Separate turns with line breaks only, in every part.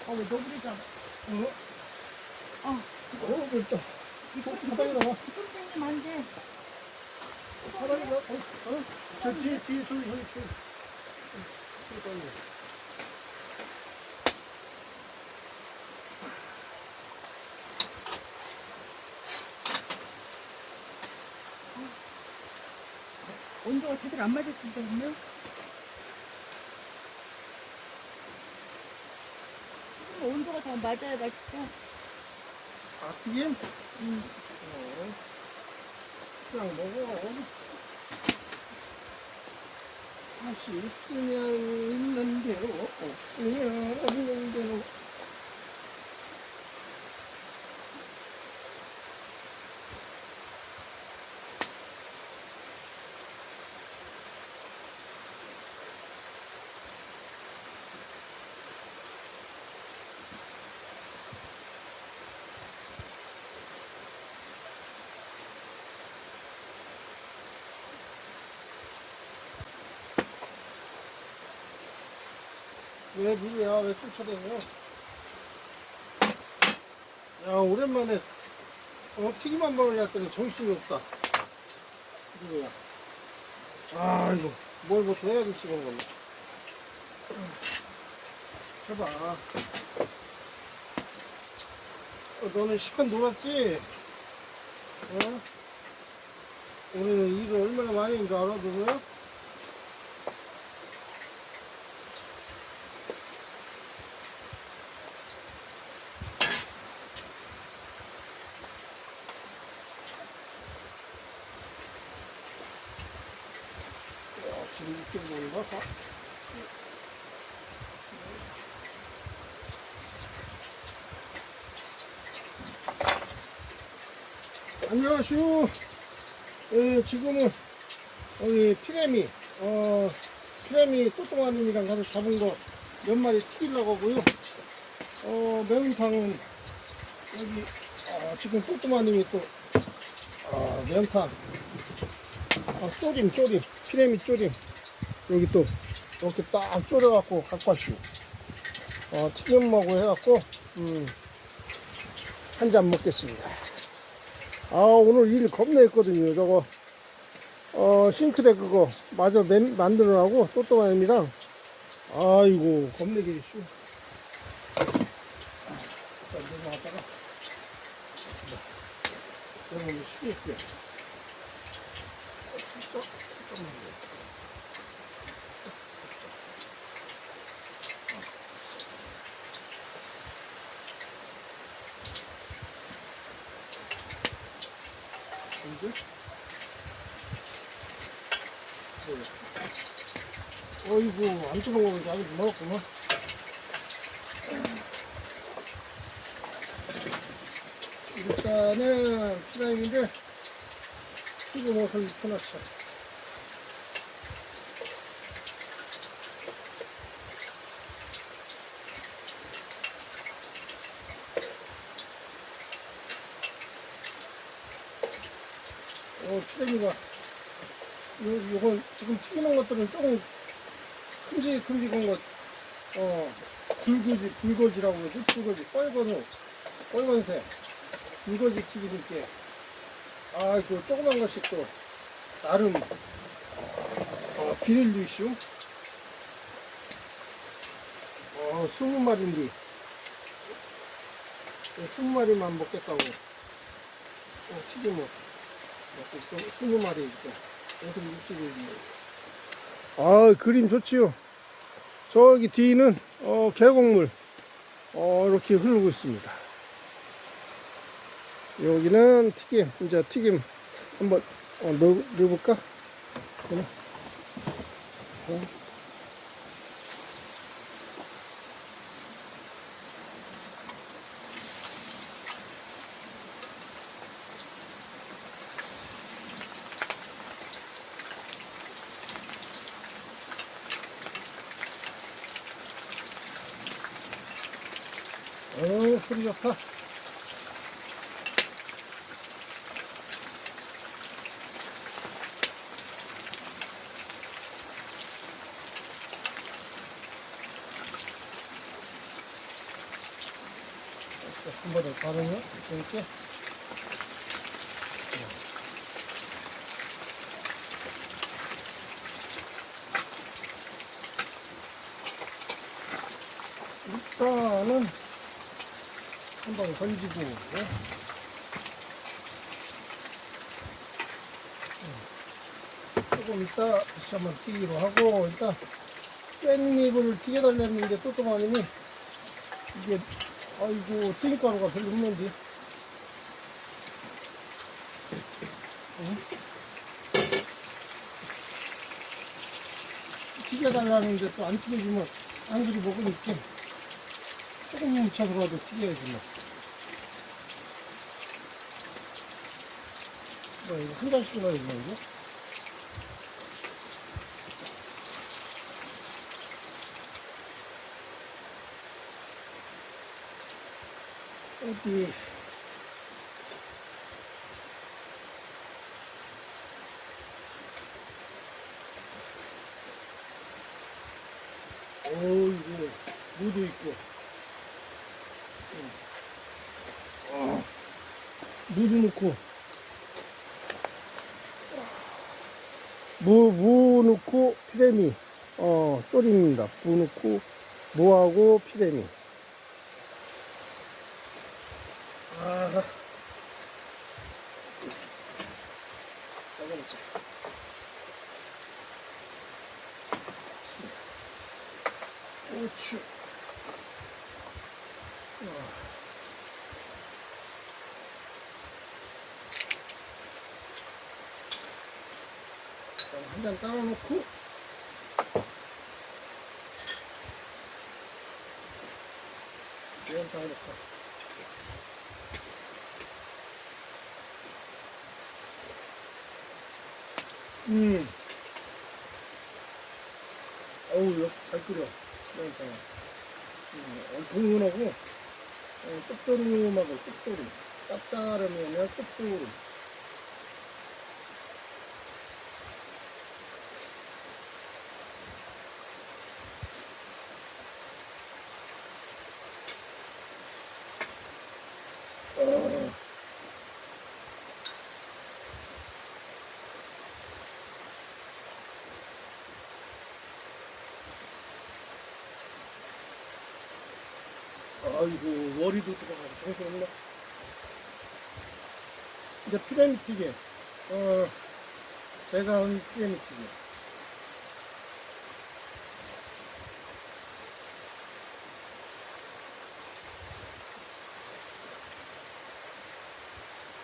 왜 너구리잖아.
어?
아,
그랬다. 바닥에 나와.
좀 안 돼.
바닥에 나와. 저 뒤에, 저기.
온도가 제대로 안 맞을 텐데, 오늘? 온도가 더 맞아야 맛있어.
튀김? 그냥 먹어. 다시 있으면 있는 대로, 없으면 없는 대로. 왜 누구야? 왜 쫓아다녀? 야, 오랜만에 튀김한 번을 했더니 정신이 없다. 누구야? 이거 뭘부터 해야겠지, 이건. 해봐. 너는 시간 놀았지? 오늘 일을 얼마나 많이 했는 줄 알아, 누구야? 지금 이렇게 보는 거 봐. 안녕하시오. 지금은 여기 피레미 또또마님이랑 가서 잡은 거 몇 마리 튀기려고 하고요. 매운탕은 여기 지금 또또마님이 또 매운탕 쪼림 피레미 쪼림 여기 또 이렇게 딱 졸여갖고 갖고 왔시오. 튀김하고 해갖고 한 잔 먹겠습니다. 오늘 일 겁나 했거든요. 저거 싱크대 그거 마저 만들어라고 또또마님이랑 아이고 겁내게 했슈. 넘어갔다가 여러분 쉬울게. 어이구 안 뜨거운데 아주 먹었구만. 일단은 피라임인데 튀김 옷을 입혀놨어. 피라임이가 요건 지금 튀기는 것들은 조금 큼직한 것 붉어지라고 그러지. 붉어지 빨간색 붉어지 튀기니까 그 조그만 것씩 또 나름 비닐도 있슈. 20마리인데 20마리만 먹겠다고 튀김을 먹고 20마리 이렇게 여기서 육즙이 그림 좋지요. 저기 뒤는 계곡물 이렇게 흐르고 있습니다. 여기는 이제 튀김 한번 넣어볼까? 소리 좋다. 한 번 더 바르면 이렇게. 일단은 한 번 건지고, 조금 이따 다시 한번 튀기로 하고, 일단 깻잎을 튀겨달랬는데 또또마님이 이게 아이고 튀김가루가 별로 없는데 튀겨달라는데 또 안 튀겨주면 안 그리 먹으니까 조금 뭉쳐서라도 튀겨야지 뭐 이거 한 잔씩 넣어야 되나 이거? 어디 이거 무도 있고 무도 넣고 무 넣고 피레미 졸입니다. 무 넣고 무하고 피레미 먹어보자. 고추 한 잔 따라놓고 이건 따라놓고 어우 역시 잘 끓여 그러니까 동문하고 뚝도름하고 뚝도름 짭짤하면 뚝도름 아이고 머리도 들어가고 정신없네. 이제 피레미 튀김 제가 한 피레미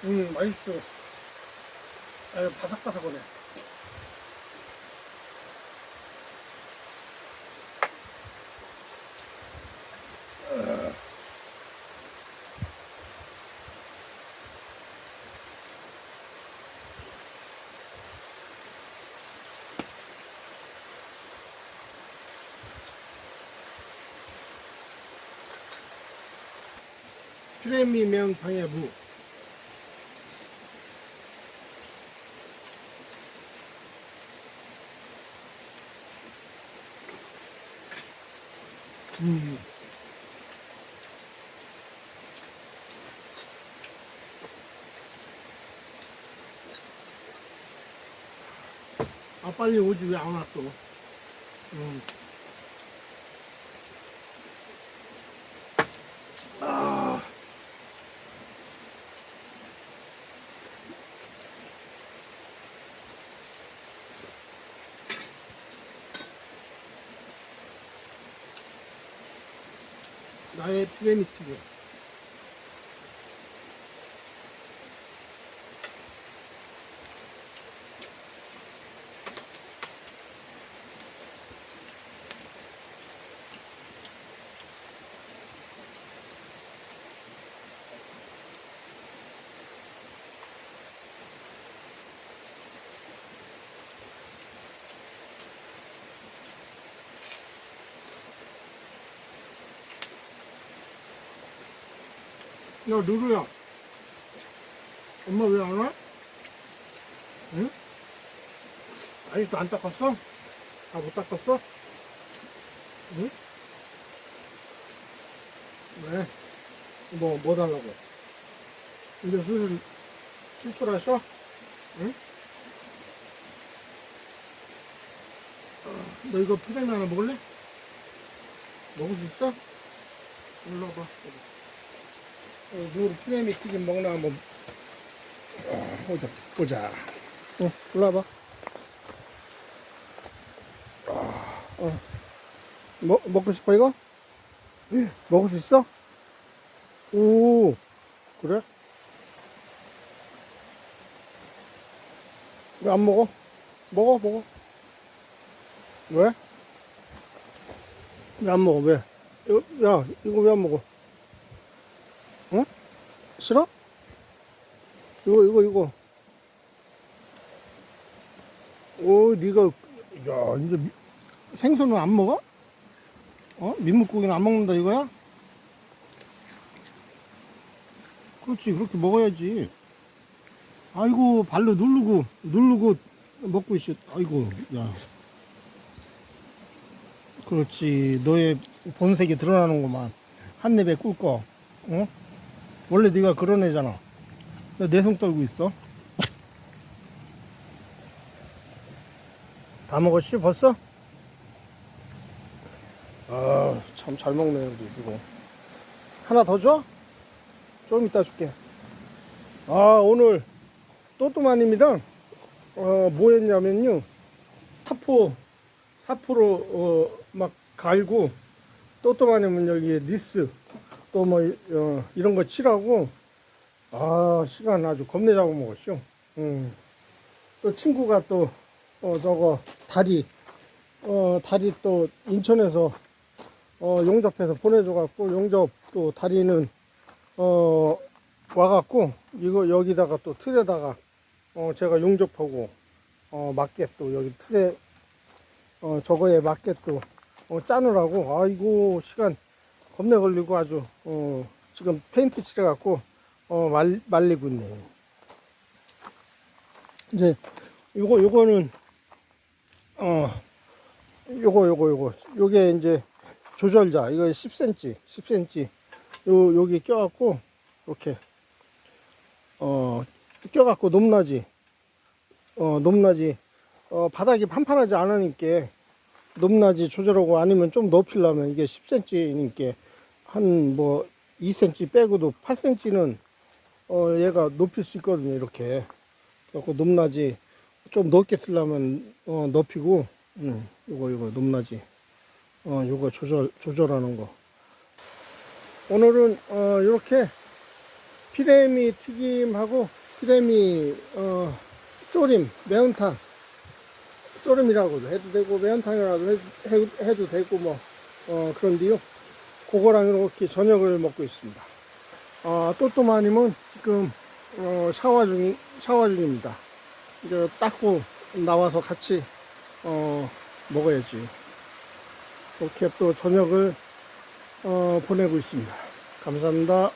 튀김 맛있어. 아유 바삭바삭하네. 피레미 명탕의 무 빨리 오지 왜 안 왔어? 나의 피레미 튀김. 야, 누구야? 엄마 왜 안 와? 응? 아직도 안 닦았어? 아, 못 닦았어? 응? 왜? 뭐 달라고? 이제 슬슬 출출하셔? 응? 너 이거 피자면 하나 먹을래? 먹을 수 있어? 일로 와봐. 누구 피레미 튀김 먹나 한번 보자. 일로 와봐. 먹고 싶어 이거? 먹을 수 있어? 오, 그래? 왜 안 먹어? 먹어. 왜? 왜 안 먹어? 왜? 야, 이거 왜 안 먹어? 어? 싫어? 이거. 오, 니가, 야, 이제 생선은 안 먹어? 민물고기는 안 먹는다 이거야? 그렇지, 그렇게 먹어야지. 아이고, 발로 누르고 먹고 있어. 아이고, 야. 그렇지, 너의 본색이 드러나는구만. 한 입에 꿀꺽. 어? 원래 네가 그런 애잖아. 왜 내성 떨고 있어? 다 먹었지, 벌써? 아, 참 잘 먹네, 우리 이거. 하나 더 줘? 좀 이따 줄게. 아, 오늘 또또마님이랑 뭐 했냐면요. 사포로 막 갈고, 또또마님은 여기 니스 또 뭐 이런 거 칠하고, 아, 시간 아주 겁내자고 먹었죠. 또 친구가 또 저거 다리 또 인천에서 용접해서 보내줘갖고, 용접 또 다리는 와갖고, 이거 여기다가 또 틀에다가 제가 용접하고 맞게 또 여기 틀에 저거에 맞게 또 짜느라고, 아이고 시간 겁내 걸리고 아주 지금 페인트 칠해갖고 말리고 있네요. 이제 요거는 요게 이제 조절자, 이거 10cm 여기 껴갖고 이렇게 껴갖고 높낮이 바닥이 판판하지 않으니까 높낮이 조절하고, 아니면 좀 높이려면 이게 10cm니까 한 뭐 2cm 빼고도 8cm는 얘가 높일 수 있거든요. 이렇게 그래갖고 높낮이 좀 높게 쓰려면 높이고, 요거 높낮이 요거 조절하는 거. 오늘은 이렇게 피레미 튀김하고 피레미 조림, 매운탕, 조림이라고도 해도 되고 매운탕이라도 해도 되고 뭐 그런데요, 그거랑 이렇게 저녁을 먹고 있습니다. 또또마님은 지금 샤워 중입니다. 이제 닦고 나와서 같이 먹어야지. 이렇게 또 저녁을 보내고 있습니다. 감사합니다.